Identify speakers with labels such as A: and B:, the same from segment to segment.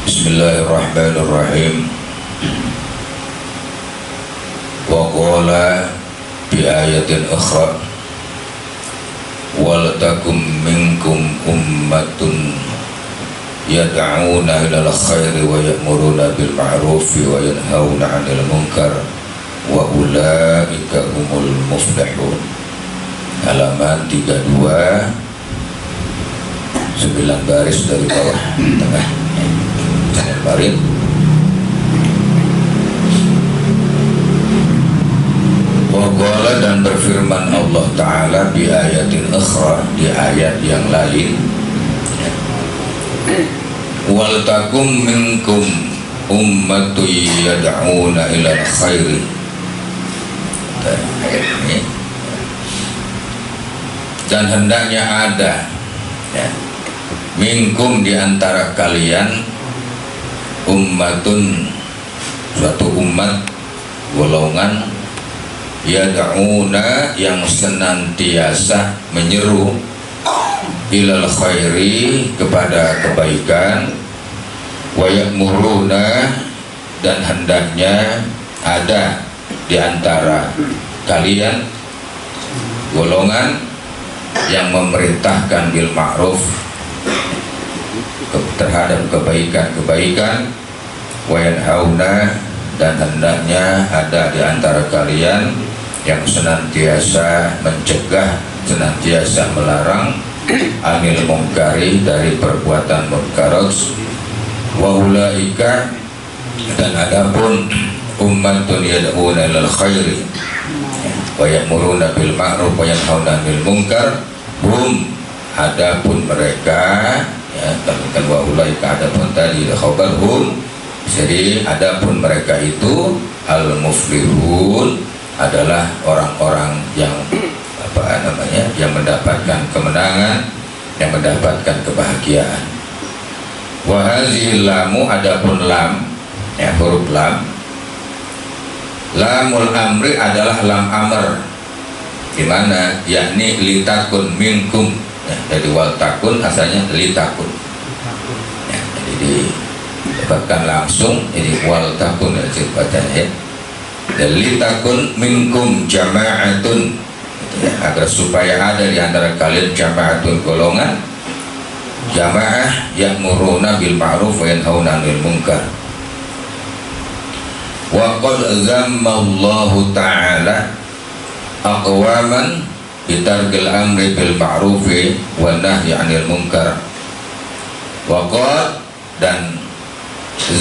A: Bismillahirrahmanirrahim. Wa qala bi ayatin ukhra wal takum minkum ummatun yad'una ilal khairi wa ya'muruna bil ma'rufi wa yanhauna 'anil munkar wa ulaika humul muflihun. Halaman 32, 9 baris dari bawah tengah kemarin. Waqala, dan berfirman Allah Ta'ala bi ayatin ukhra, di ayat yang lain, wal takum minkum ummatu yad'una ilal khairi. Ayat ini, dan hendaknya ada minkum, di antara kalian, ummatun, suatu umat, golongan, yad'una, yang senantiasa menyeru, ilal khairi, kepada kebaikan, wa ya'muruna, dan hendaknya ada di antara kalian golongan yang memerintahkan bil ma'ruf, terhadap kebaikan-kebaikan, wa yanhauna, dan hendaknya ada di antara kalian yang senantiasa mencegah, senantiasa melarang, anil mungkari, dari perbuatan munkarat, wa ulaika, dan adapun ummatun yad'una ilal khairi wa ya'muruna bil ma'ruf wa yanhauna 'anil munkar, hum, adapun mereka, ya, kan wa ulaika, adapun tadi khabar hum, jadi adapun mereka itu al muflihun, adalah orang-orang yang yang mendapatkan kemenangan, yang mendapatkan kebahagiaan. Wa hazihi lamu, adapun lam, ya, huruf lam, lamul amri adalah lam amr, dimana yakni litakun minkum, ya, dari wal takun asalnya litakun, ya, jadi didapatkan langsung, jadi wal takun, ya, bacanya, ya, dan litakun minkum jama'atun, ya, agar supaya ada di antara kalian jama'atun, golongan, jama'ah ya'muruna bil ma'ruf wa yanhauna 'anil munkar. Wa qad zammallahu ta'ala aqwaman bitarkil amri bil ma'rufi wa nahyi 'anil munkar. Wa qad, dan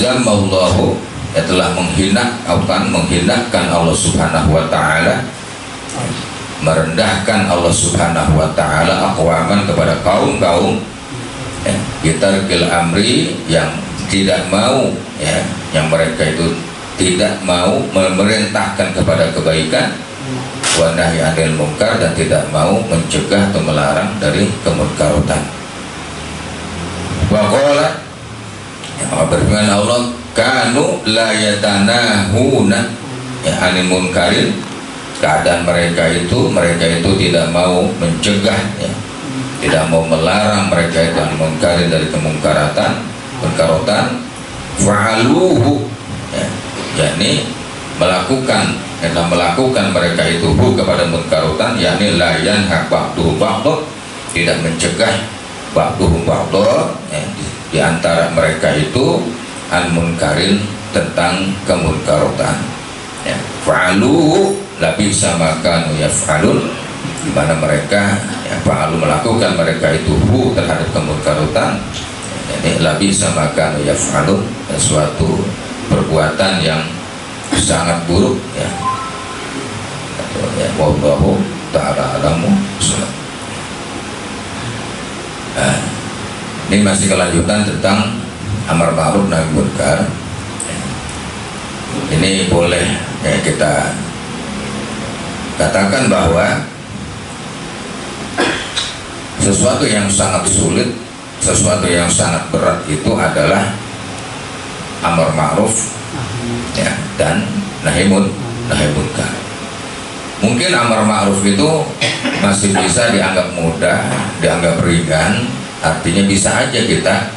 A: zammallahu, ya, telah menghinakan Allah Subhanahu wa ta'ala, merendahkan Allah Subhanahu wa ta'ala, aqwaman, kepada kaum-kaum, ya, bitarkil amri, yang tidak mau, ya, yang mereka itu tidak mau memerintahkan kepada kebaikan, wa nahyi 'anil munkar, dan tidak mau mencegah atau melarang dari kemunkaratan. Wa qala, ya, maka berfirman Allah, kanu la yatanahuna, ya, 'anil munkarin, keadaan mereka itu tidak mau mencegah, ya, tidak mau melarang mereka itu 'anil munkarin, dari kemunkaratan, fa'aluhu, ya, yakni melakukan mereka itu kepada munkarutan, yakni la yanha ba'duhum ba'd, tidak mencegah ba'duhum ba'd, ya, di antara mereka itu an munkarin, tentang kemunkarutan, ya, fa'aluhu labisa ma kanu yaf'alun, di mana mereka, ya, fa'alu, melakukan mereka itu terhadap kemunkarutan, yakni labisa ma kanu yaf'alun, suatu perbuatan yang sangat buruk, ya. Wallahu ta'ala alamu. Nah, ini masih kelanjutan tentang amar ma'ruf nahi munkar. Ini boleh, ya, kita katakan bahwa sesuatu yang sangat sulit, sesuatu yang sangat berat itu adalah amar ma'ruf, ya, dan nahi munkar. Mungkin amar ma'ruf itu masih bisa dianggap mudah, dianggap ringan, artinya bisa aja kita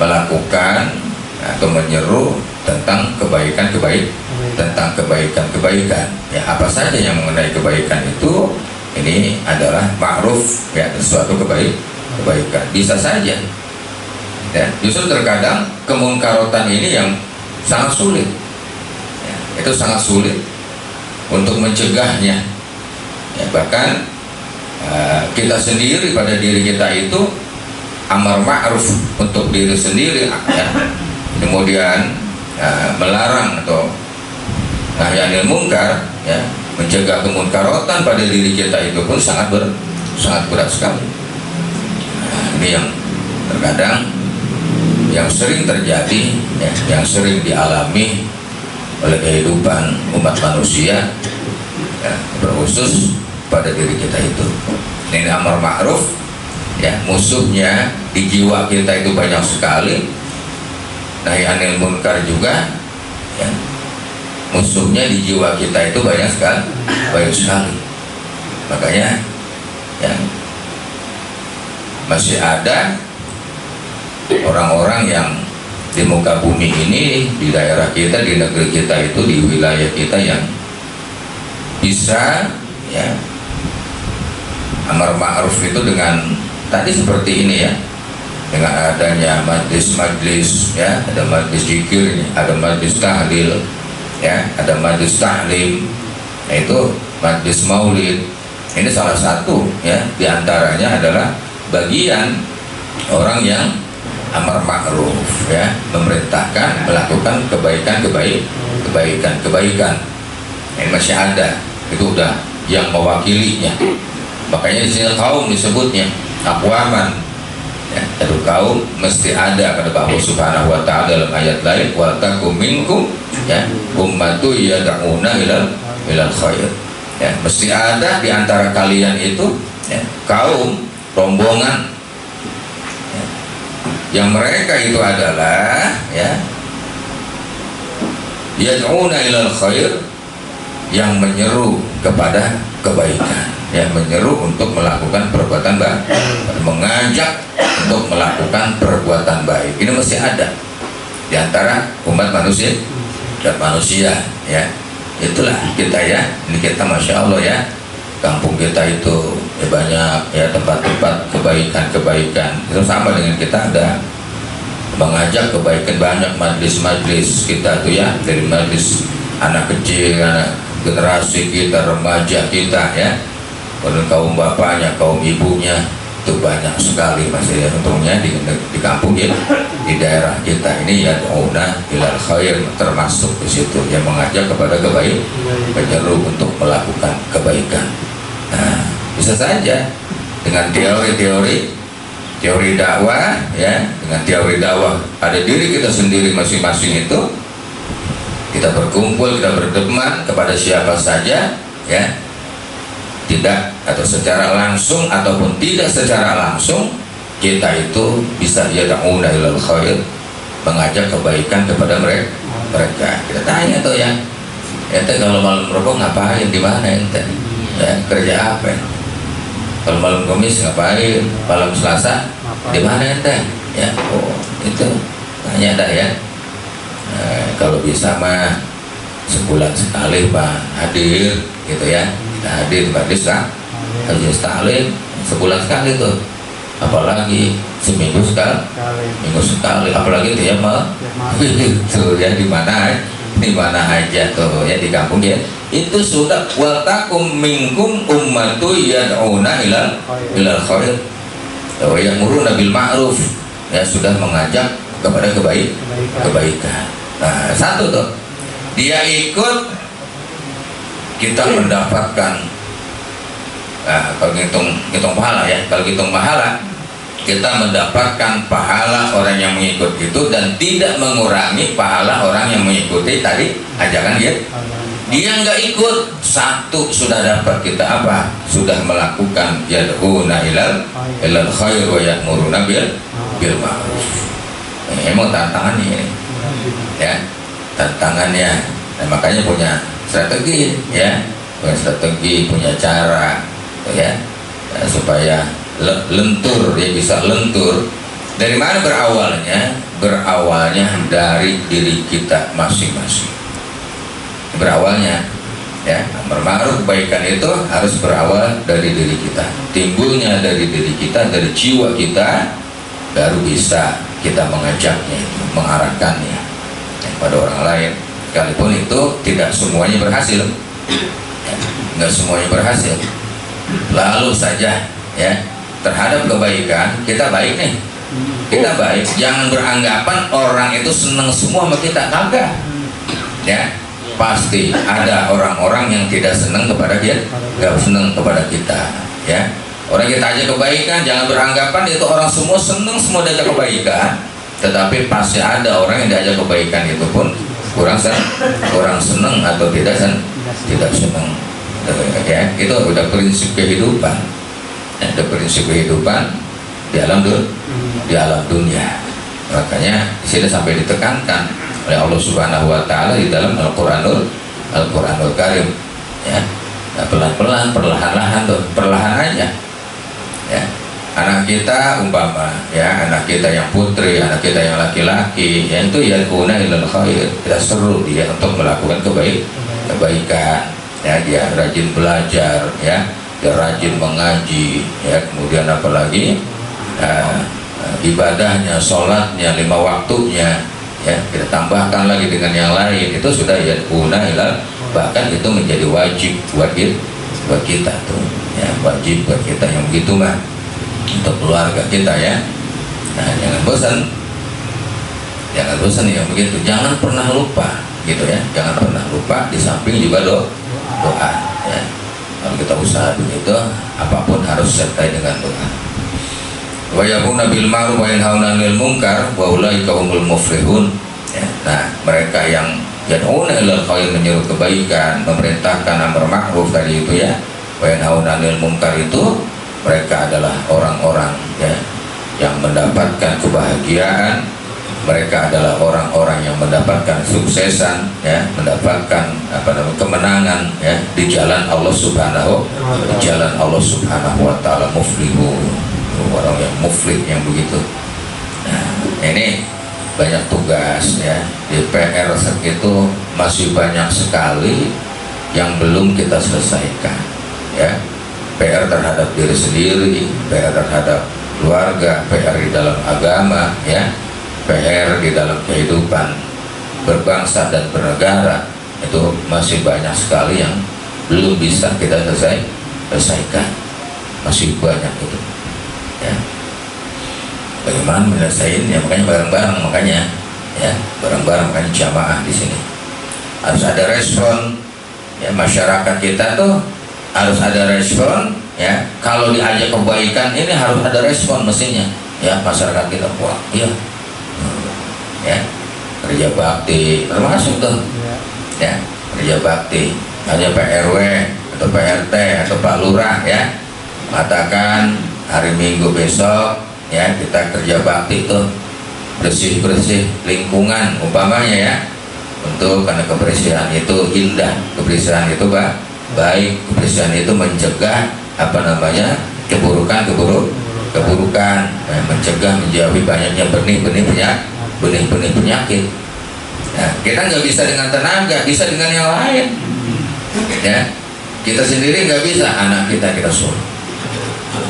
A: melakukan atau menyeru tentang tentang kebaikan-kebaikan. Ya, apa saja yang mengenai kebaikan itu, ini adalah ma'ruf, ya, sesuatu kebaikan. Bisa saja. Ya, justru terkadang kemunkarotan ini yang sangat sulit. Ya, itu sangat sulit untuk mencegahnya. Ya, bahkan kita sendiri pada diri kita itu amar ma'ruf untuk diri sendiri, ya. Kemudian melarang atau nahi anil munkar, ya, mencegah kemunkarotan pada diri kita itu pun sangat berat sekali. Ini yang terkadang yang sering terjadi, ya, yang sering dialami oleh kehidupan umat manusia, ya, berkhusus pada diri kita itu. Ini amar ma'ruf, ya, musuhnya di jiwa kita itu banyak sekali. Nahi anil munkar juga, ya, musuhnya di jiwa kita itu banyak sekali. Makanya, ya, masih ada orang-orang yang di muka bumi ini, di daerah kita, di negeri kita itu, di wilayah kita yang bisa, ya, amar ma'ruf itu dengan tadi seperti ini, ya, dengan adanya majlis-majlis, ya, ada majlis zikir, ada majlis tahlil, ya, ada majlis tahlim, yaitu majlis maulid. Ini salah satu, ya, diantaranya adalah bagian orang yang amar ma'ruf, ya, memerintahkan melakukan kebaikan. Ini masih ada, itu udah yang mewakilinya. Makanya di sini kaum disebutnya aqwaman. Ya, satu kaum mesti ada, kata Allah Subhanahu wa taala dalam ayat lain, wa takum minkum, ya, ummatu yad'una ilal khair. Ya, mesti ada di antara kalian itu, ya, kaum, rombongan, ya, yang mereka itu adalah, ya, yad'una ilal khair, yang menyeru kepada kebaikan, ya, menyeru untuk melakukan perbuatan baik, mengajak untuk melakukan perbuatan baik. Ini mesti ada di antara umat manusia dan manusia, ya. Itulah kita, ya. Ini kita, masya Allah, ya, kampung kita itu, ya, banyak, ya, tempat-tempat kebaikan. Itu sama dengan kita ada mengajak kebaikan, banyak majlis-majlis kita tuh, ya, dari majlis anak kecil, anak generasi kita, remaja kita, ya, kemudian kaum bapaknya, kaum ibunya, itu banyak sekali, masih, ya, untungnya di kampung, ya, di daerah kita ini, ya, yad'una ilal khair, termasuk di situ, yang mengajak kepada kebaikan, menyeru untuk melakukan kebaikan. Nah, bisa saja dengan teori dakwah, ya, dengan teori dakwah pada diri kita sendiri masing-masing itu, kita berkumpul, kita berteman kepada siapa saja, ya, tidak atau secara langsung ataupun tidak secara langsung, kita itu bisa yad'una ilal khair, mengajak kebaikan kepada mereka. Kita tanya tuh, ya, ente kalau malam Rabu ngapain, di mana ente, ya, kerja apa? Kalau malam Kamis ngapain? Malam Selasa di mana ente? Ya, oh, itu tanya dah, ya. Kalau bisa mah sebulan sekali Pak hadir, gitu, ya, kita hadir majlis taklim sebulan sekali tuh, apalagi seminggu sekali, apalagi dia mah tuh, ya, di mana aja tuh, ya, di kampung, ya, itu sudah wa takum minkum ummatu yad'una ilal khair wa ya'muruna bil ma'ruf, ya, sudah mengajak kepada kebaikan. Nah, satu tuh, dia ikut, kita mendapatkan, kalau ngitung pahala, ya, kalau ngitung pahala, kita mendapatkan pahala orang yang mengikut itu dan tidak mengurangi pahala orang yang mengikuti tadi ajakan dia. Dia nggak ikut, satu sudah dapat kita apa? Sudah melakukan yad'una ilal khair wa ya'muruna bil ma'ruf. Emang tantangannya ini, ya, tantangannya. Nah, makanya punya strategi, ya, punya cara, ya, supaya lentur, dia bisa lentur Dari mana berawalnya? Berawalnya dari diri kita masing-masing. Berawalnya, ya, amar ma'ruf kebaikan itu harus berawal dari diri kita. Timbulnya dari diri kita, dari jiwa kita, baru bisa kita mengajaknya, mengarahkannya kepada orang lain. Sekalipun itu tidak semuanya berhasil, nggak semuanya berhasil. Lalu saja, ya, terhadap kebaikan kita baik nih, kita baik. Jangan beranggapan orang itu senang semua sama kita, kagak. Ya, pasti ada orang-orang yang tidak senang kepada dia, nggak senang kepada kita. Ya, orang kita aja kebaikan, jangan beranggapan itu orang semua senang semua diajak kebaikan. Tetapi pasti ada orang yang diajak kebaikan itu pun kurang senang atau tidak senang. Ya, itu udah prinsip kehidupan. Ada prinsip kehidupan di alam dunia. Makanya di sini sampai ditekankan oleh Allah Subhanahu wa taala di dalam Al-Qur'anul Karim, ya. Nah, pelan-pelan, perlahan-lahan tuh, perlahan aja. Ya. Anak kita umpama, ya, anak kita yang putri, anak kita yang laki-laki, ya, itu yad'una ilal khair. Kita seru dia untuk melakukan kebaikan. Ya, dia rajin belajar, ya, dia rajin mengaji, ya, kemudian apalagi ibadahnya, sholatnya, 5 waktunya, ya, kita tambahkan lagi dengan yang lain, itu sudah yad'una ilal, bahkan itu menjadi wajib buat kita tuh, ya, wajib buat kita yang begitu mah, untuk keluarga kita, ya. Nah, jangan bosan yang begitu, jangan pernah lupa gitu, ya, jangan pernah lupa. Di samping juga doa, ya. Kalau kita usaha begitu, apapun harus sertai dengan doa. Wa ya'muruna bil ma'ruf wa yanhauna 'anil munkar wa ulaika humul muflihun. Ya, nah, mereka yang yad'una ilal khair, menyeru kebaikan, memerintahkan amar ma'ruf tadi itu, ya, wa yanhauna 'anil munkar itu, mereka adalah orang-orang, ya, yang mendapatkan kebahagiaan. Mereka adalah orang-orang yang mendapatkan suksesan, ya, mendapatkan kemenangan, ya, di jalan Allah Subhanahu wa taala. Muflihun, orang yang muflih yang begitu. Nah, ini banyak tugas, ya, di PR itu masih banyak sekali yang belum kita selesaikan, ya. PR terhadap diri sendiri, PR terhadap keluarga, PR di dalam agama, ya, PR di dalam kehidupan berbangsa dan bernegara, itu masih banyak sekali yang belum bisa kita selesaikan, masih banyak itu, ya. Bagaimana menyelesaikannya? Makanya bareng-bareng, makanya jamaah di sini harus ada respon, ya. Masyarakat kita tuh harus ada respon, ya. Kalau diajak kebaikan ini harus ada respon mestinya, ya. Masyarakat kita, wah, iya, ya, kerja bakti termasuk tuh, ya, kerja bakti. Hanya Pak RW atau Pak RT atau Pak Lurah, ya, mengatakan hari Minggu besok, ya, kita kerja bakti tuh, bersih lingkungan umpamanya, ya, untuk karena kebersihan itu indah, kebersihan itu baik, kebersihan itu mencegah keburukan, mencegah, menjauhi banyaknya benih-benih penyakit. Nah, kita nggak bisa dengan tenaga, bisa dengan yang lain, ya. Kita sendiri nggak bisa, anak kita suruh,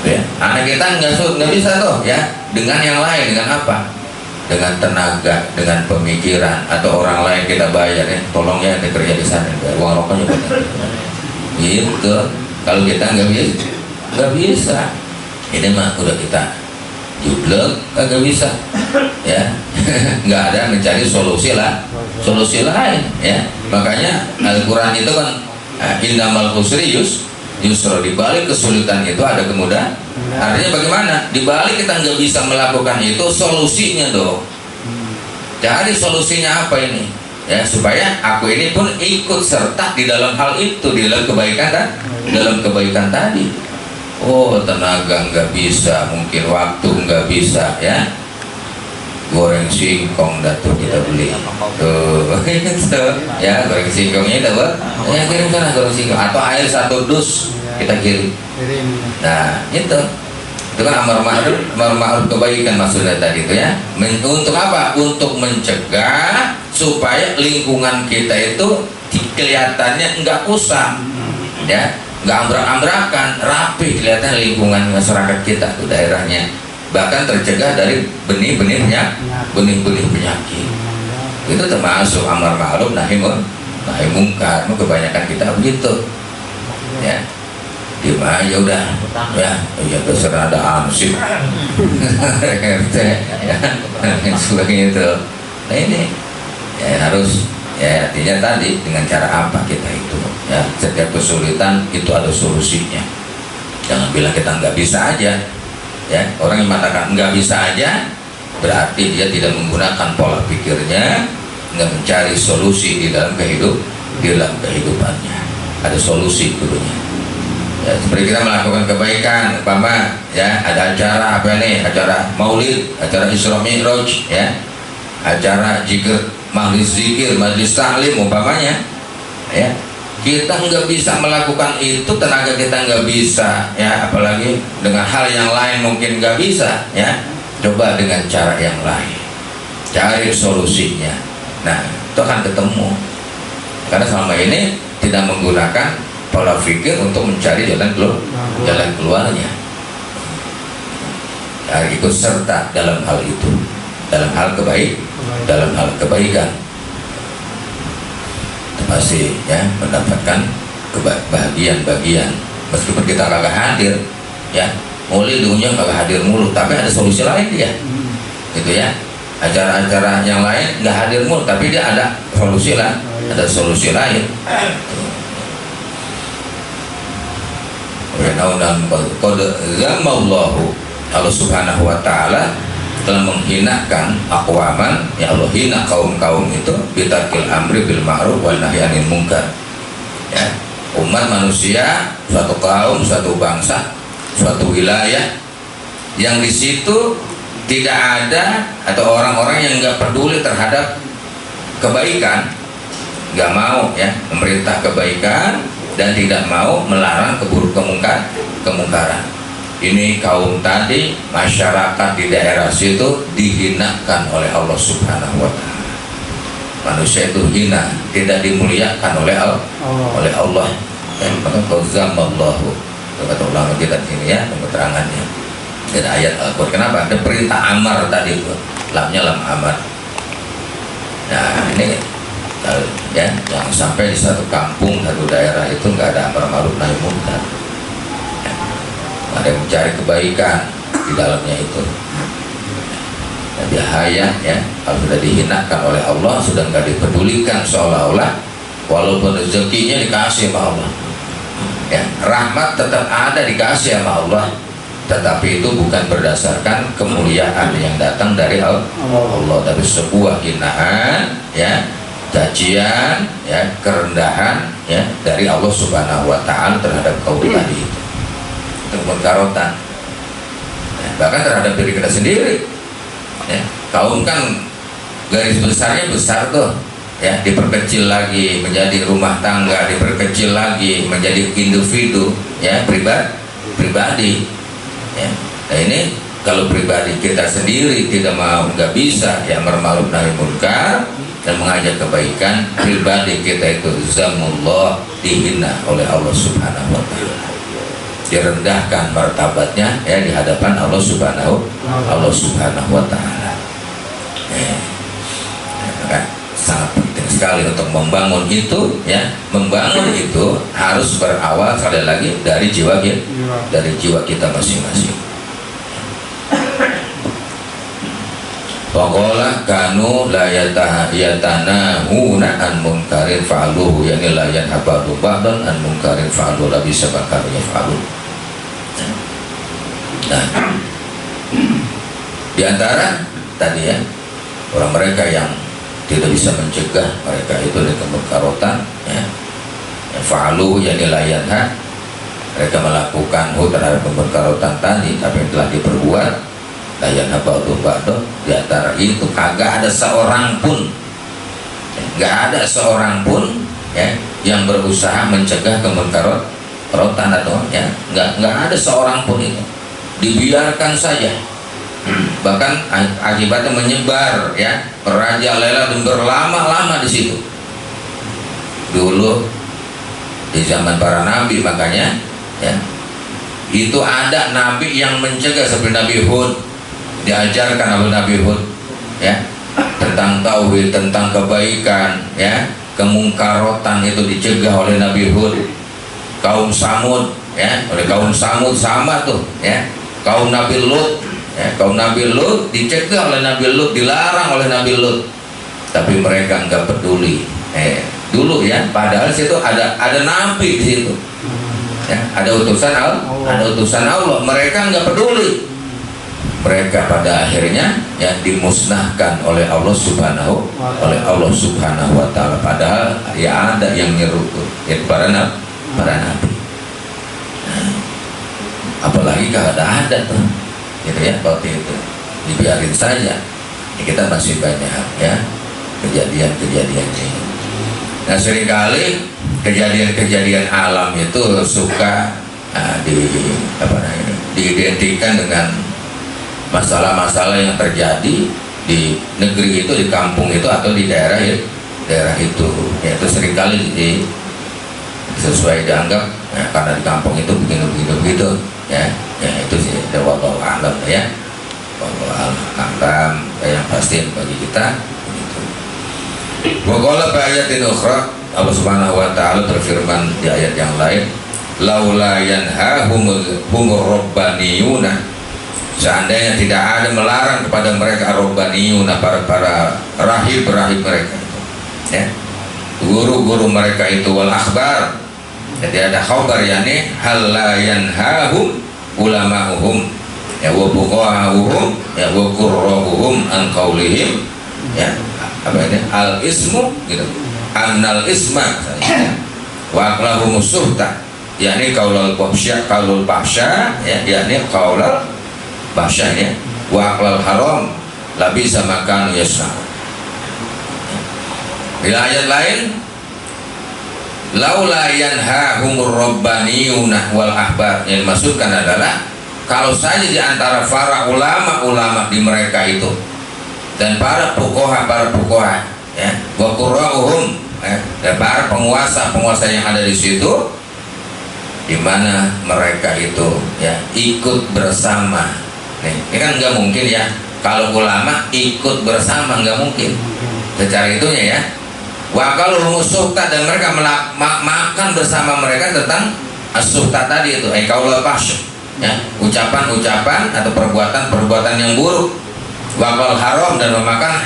A: ya. Anak kita nggak bisa tuh, ya. Dengan yang lain, dengan apa? Dengan tenaga, dengan pemikiran, atau orang lain kita bayar, ya, tolong, ya, ada kerja di sana, uang rokoknya benar. Gitu. Kalau kita nggak bisa, ini mah udah kita jublek, nggak bisa, ya. Nggak ada mencari solusi lain, ya. Makanya Al-Quran itu kan innamal usri yusra, di balik kesulitan itu ada kemudahan. Artinya bagaimana? Di balik kita nggak bisa melakukan itu, solusinya dong. Cari solusinya apa ini? Ya, supaya aku ini pun ikut serta di dalam hal itu, di dalam kebaikan tadi. Oh, tenaga nggak bisa, mungkin waktu nggak bisa, ya. Goreng singkong datuk kita beli tuh, ya, goreng singkongnya itu, ya, kirim sana goreng singkong, atau air 1 dus kita kirim. Nah, itu Itu kan amar ma'ruf kebaikan maksudnya tadi itu ya. Untuk apa? Untuk mencegah supaya lingkungan kita itu kelihatannya enggak kusam, ya, enggak ambrak-ambrakan, rapi kelihatan lingkungan masyarakat kita tuh daerahnya. Bahkan tercegah dari benih-benih penyakit. Itu termasuk amar ma'ruf nahi mungkar. Kebanyakan kita begitu, ya. Gimana ya udah ya terserah ada ansip sebagainya itu. Nah ini ya harus ya, artinya tadi dengan cara apa kita itu ya, setiap kesulitan itu ada solusinya. Jangan bilang kita nggak bisa aja ya. Orang yang mengatakan nggak bisa aja berarti dia tidak menggunakan pola pikirnya, nggak mencari solusi di dalam kehidupannya. Ada solusi dulunya. Ya, seperti kita melakukan kebaikan, umpama ya ada acara apa nih, acara maulid, acara Isra Mi'raj ya, acara zikir, majlis zikir, majlis taklim umpamanya ya, kita nggak bisa melakukan itu, tenaga kita nggak bisa ya, apalagi dengan hal yang lain mungkin nggak bisa ya, coba dengan cara yang lain, cari solusinya. Nah itu akan ketemu, karena selama ini tidak menggunakan pola pikir untuk mencari jalan keluarnya. Ya, ikut serta dalam hal itu, dalam hal kebaikan. Itu pasti ya mendapatkan bagian-bagian. Meskipun kita kagak hadir, ya, mulai dunia kagak hadir mulu, tapi ada solusi lain dia, gitu ya. Acara-acara yang lain nggak hadir mulu, tapi dia ada solusi lah, ada solusi lain. Allah Subhanahu wa ta'ala telah menghinakan aqwaman, ya Allah hina kaum-kaum itu bitarkil amri bil ma'ruf wal nahyi anil munkar ya. Umat manusia, suatu kaum, suatu bangsa, suatu wilayah yang di situ tidak ada atau orang-orang yang nggak peduli terhadap kebaikan, nggak mau ya memerintah kebaikan dan tidak mau melarang kemungkaran. Ini kaum tadi, masyarakat di daerah situ dihinakan oleh Allah Subhanahu wa ta'ala. Manusia itu hina, tidak dimuliakan oleh Allah. Maka qazamallahu, kata ulama kita ini ya, keterangannya dari ayat Al-Qur'an. Kenapa? Ada perintah amar tadi itu, lamnya lam amar. Nah ini ya, jangan sampai di satu kampung, satu daerah itu nggak ada amar ma'ruf nahi munkar. Ada yang mencari kebaikan di dalamnya itu. Ya, bahaya ya, kalau sudah dihinakan oleh Allah, sudah nggak dipedulikan, seolah-olah walaupun rezekinya dikasih sama Allah, ya, rahmat tetap ada dikasih sama Allah, tetapi itu bukan berdasarkan kemuliaan yang datang dari Allah, tapi sebuah hinaan ya, cacian ya, kerendahan ya dari Allah Subhanahu wa ta'ala terhadap kaum tadi itu munkarotan ya, bahkan terhadap diri kita sendiri ya. Kaum kan garis besarnya besar tuh ya, diperkecil lagi menjadi rumah tangga, diperkecil lagi menjadi individu ya, pribadi ya. Nah ini kalau pribadi kita sendiri tidak mau, nggak bisa ya amar ma'ruf nahi munkar dan mengajak kebaikan, pribadi kita itu zamullah, dihina oleh Allah Subhanahu wa ta'ala, direndahkan martabatnya ya di hadapan Allah Subhanahu wa ta'ala. Maka sangat penting sekali untuk membangun itu ya, membangun itu harus berawal sekali lagi dari jiwa kita masing-masing. Waqala kanu la yatanahuna an munkarin fa'aluhu, yani la yanhabadu ba'dan an munkarin fa'aluhu la bisa bakar yaf'alun. Nah, di antara tadi ya, orang mereka yang tidak bisa mencegah mereka itu dari kemunkarotan ya, fa'aluhu yani la yanha, mereka melakukan terhadap kemunkarotan tadi, tapi telah diperbuat layan ba'du di antara itu kagak ada seorang pun, nggak ada seorang pun ya yang berusaha mencegah kemunkarotan atau ya nggak ada seorang pun itu dibiarkan saja, bahkan akibatnya menyebar, ya, merajalela dan berlama-lama di situ. Dulu di zaman para nabi, makanya, ya, itu ada nabi yang mencegah, seperti Nabi Hud, diajarkan oleh Nabi Hud, ya, tentang tauhid, tentang kebaikan, ya, kemungkarotan itu dicegah oleh Nabi Hud. Kaum Samud, ya, oleh kaum Samud sama tuh, ya, kaum Nabi Lut, ya, kaum Nabi Lut dicegah oleh Nabi Lut, dilarang oleh Nabi Lut, tapi mereka nggak peduli. Dulu, ya, padahal situ ada nabi di situ, ya, ada utusan Allah, mereka nggak peduli. Mereka pada akhirnya, ya, dimusnahkan oleh Allah Subhanahu wa Ta'ala. Padahal ya ada yang nyeru tuh, ya, para nabi. Apalagi kalau ada tuh, gitu ya, waktu itu dibiarin saja, ya, kita masih banyak, ya, kejadian ini. Nah, seringkali kejadian alam itu suka diidentikan dengan masalah-masalah yang terjadi di negeri itu, di kampung itu, atau di daerah itu, yaitu seringkali sesuai dianggap, ya, karena di kampung itu begitu, ya, itu sih, wallahu a'lam, ya, wallahu a'lam, yang pasti bagi kita begitu. Waqala ayatin ukhra, Allah Subhanahu wa Ta'ala berfirman di ayat yang lain, laula yanhahumur rabbaniyuna, seandainya tidak ada melarang kepada mereka rabbaniyuna, para rahib mereka, ya, guru-guru mereka itu, wal akhbar, jadi ada khabar, yakni hal la yanhahum ulama'uhum, ya, wa buqa'uhum, ya, wa qurrabuhum an qaulihim, ya, apa ini, al ismu, gitu, annal isma, wa aqlahum suhta, yakni qaulul fahsya, ya, yakni qaulul fahsya, ya, wa aqlal haram labisa ma kanu yasna'un. Di ayat lain, laula yanhahumur rabbaniyuna wal ahbar, yang dimaksudkan adalah kalau saja di antara para ulama di mereka itu dan para fuqaha, ya, wa qurra'uhum, dan para penguasa yang ada di situ, di mana mereka itu, ya, ikut bersama. Nih, ini kan nggak mungkin, ya, kalau ulama ikut bersama, nggak mungkin secara itunya, ya. Wa kalau musuhta, dan mereka makan bersama mereka tentang as-suhta tadi itu, qaulul fahsy, ya, ucapan atau perbuatan yang buruk. Wa qal haram, dan memakan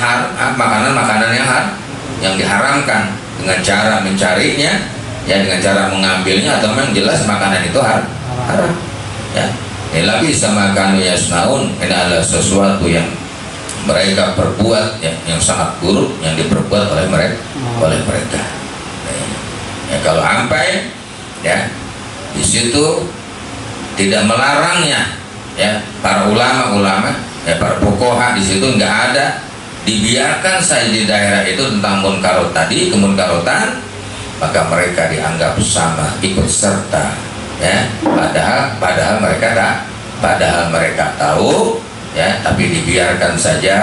A: makanan yang diharamkan dengan cara mencarinya, ya, dengan cara mengambilnya, atau memang jelas makanan itu haram, ya. Ini lagi sama kanu yasnaun, ini adalah sesuatu yang mereka perbuat, ya, yang sangat buruk yang diperbuat oleh mereka. Ya, kalau sampai, ya, di situ tidak melarangnya, ya, para ulama, ya, para fuqaha di situ nggak ada, dibiarkan saja di daerah itu tentang munkarot tadi, kemunkarotan, maka mereka dianggap sama, ikut serta, ya, padahal mereka tahu, ya, tapi dibiarkan saja,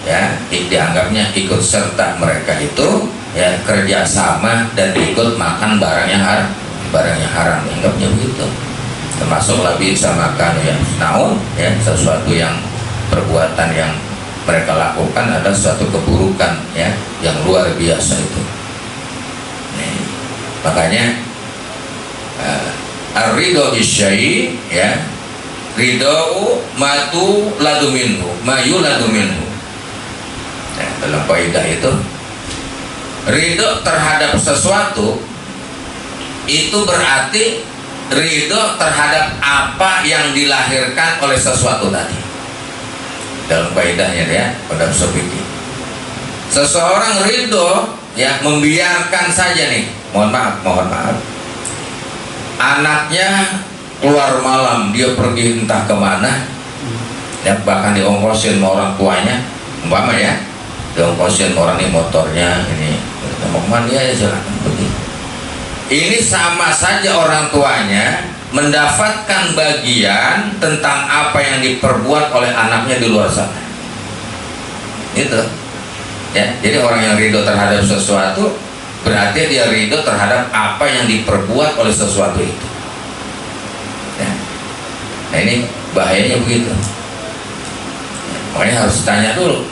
A: ya, dianggapnya ikut serta mereka itu, ya, kerjasama dan ikut makan barang yang haram, dianggapnya begitu. Termasuk lebih sama kan, ya, naon, ya, sesuatu yang perbuatan yang mereka lakukan ada suatu keburukan, ya, yang luar biasa itu. Nih, makanya ar-ridho bisyai, ya, ridho matu laduminhu mayu laduminhu. Nah, dalam kaidah itu, ridho terhadap sesuatu itu berarti ridho terhadap apa yang dilahirkan oleh sesuatu tadi. Dalam kaidahnya, ya, pada fikih, seseorang ridho, ya, membiarkan saja nih, mohon maaf, anaknya keluar malam, dia pergi entah kemana, ya, bahkan diongkosin sama orang tuanya, umpama, ya, diongkosin orang ini motornya, ini mau kemana, ya, silakan pergi. Ini sama saja orang tuanya mendapatkan bagian tentang apa yang diperbuat oleh anaknya di luar sana. Itu ya, jadi orang yang ridho terhadap sesuatu berarti dia ridho terhadap apa yang diperbuat oleh sesuatu itu ya. Nah ini bahayanya begitu, makanya harus tanya dulu